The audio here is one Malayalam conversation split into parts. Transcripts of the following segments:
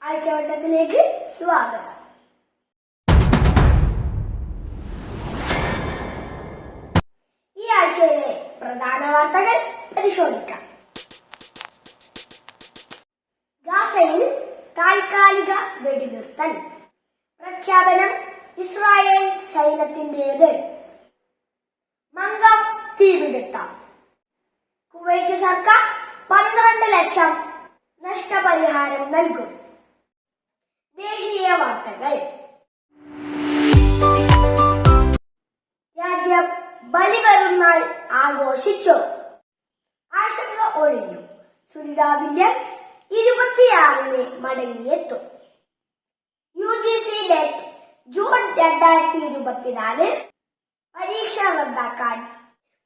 ആഴ്ചവട്ടത്തിലേക്ക് സ്വാഗതം. ഈ ആഴ്ചയിലെ പ്രധാന വാർത്തകൾ പരിശോധിക്കാം. ഗാസയിൽ താൽക്കാലിക വെടിനിർത്തൽ പ്രഖ്യാപനം ഇസ്രായേൽ സൈന്യത്തിന്റേത്. മംഗാഫ് തീപിടുത്തം. കുവൈറ്റ് സർക്കാർ 12 ലക്ഷം നഷ്ടപരിഹാരം നൽകും. ദേശീയ വാർത്തകൾ. രാജ്യം ബലിപെരുന്നാൾ ആഘോഷിച്ചു. ആശങ്ക ഒഴിഞ്ഞു. സുനിത വില്യംസ് 26-ന് മടങ്ങിയെത്തും. UGC നെറ്റ് ജൂൺ 2024 പരീക്ഷ റദ്ദാക്കാൻ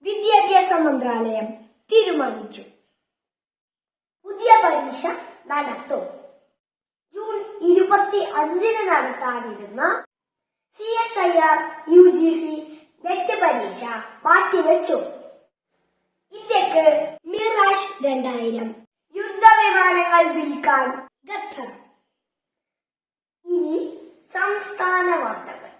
വിദ്യാഭ്യാസ മന്ത്രാലയം തീരുമാനിച്ചു. പുതിയ പരീക്ഷ നടത്തും. ജൂൺ 25-ന് നടത്താനിരുന്ന CSIR UGC നെറ്റ് പരീക്ഷ മാറ്റിവെച്ചു. ഇന്ത്യക്ക് മിറാഷ് 2000 യുദ്ധവിമാനങ്ങൾ വിൽക്കാൻ ഖത്തർ. ഇനി സംസ്ഥാന വാർത്തകൾ.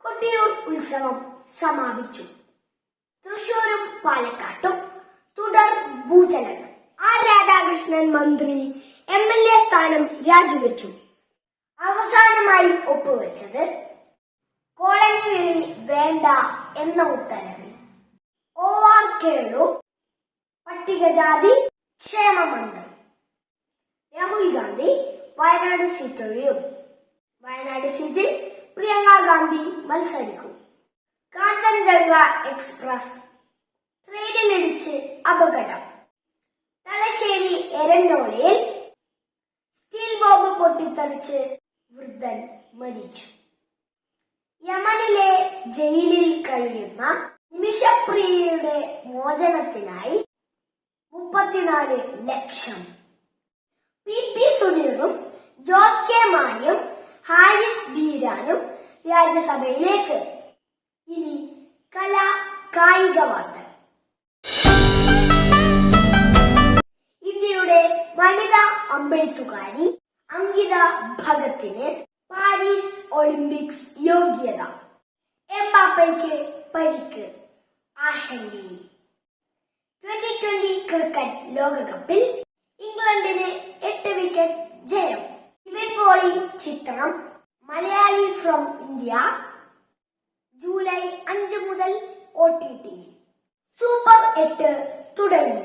കൊട്ടിയൂർ ഉത്സവം സമാപിച്ചു. തൃശൂരും പാലക്കാട്ടും തുടർ ഭൂചലനം. രാധാകൃഷ്ണൻ മന്ത്രി MLA സ്ഥാനം രാജിവെച്ചു. അവസാനമായി ഒപ്പുവെച്ചത് കോളനി വിളി വേണ്ട എന്ന ഉത്തരവിൽ. OR കേളു പട്ടികജാതി ക്ഷേമ മന്ത്രി. രാഹുൽ ഗാന്ധി വയനാട് സീറ്റൊഴിയും. വയനാട് സീറ്റിൽ പ്രിയങ്ക ഗാന്ധി മത്സരിക്കും. കാഞ്ചൻജംഗ എക്സ്പ്രസ് ട്രെയിനിലിടിച്ച് അപകടം. തലശ്ശേരി എരഞ്ഞോളയിൽ സ്റ്റീൽ ബോംബ് പൊട്ടിത്തെറിച്ച് വൃദ്ധൻ മരിച്ചു. യമനിലെ ജയിലിൽ കഴിയുന്ന നിമിഷപ്രിയയുടെ മോചനത്തിനായി 34 ലക്ഷം. PP സുനീറും ജോസ് കെ മാണിയും ഹാരിസ് ബീരാനും രാജ്യസഭയിലേക്ക്. ഇനി കായിക വാർത്തകൾ. ഇന്ത്യയുടെ വനിതാ അമ്പെയ്ത്തുകാരി അങ്കിത ഭഗത്തിന് പാരീസ് ഒളിമ്പിക്സ് യോഗ്യത. എംബാപ്പയ്ക്ക് പരിക്ക്, ആശങ്കയിൽ. 2020 ക്രിക്കറ്റ് ലോകകപ്പിൽ ഇംഗ്ലണ്ടിന് 8 വിക്കറ്റ് ജയം. നിവിൻ പോളി ചിത്രം മലയാളി ഫ്രം ഇന്ത്യ ജൂലൈ 5 മുതൽ OTT. സൂപ്പർ 8 തുടങ്ങി.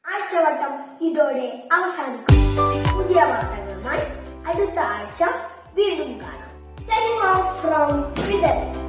ആഴ്ചവട്ടം ഇതോടെ അവസാനിക്കും. പുതിയ വാർത്തകളുമായി അടുത്ത ആഴ്ച വീണ്ടും കാണാം. Signing off from Fidel.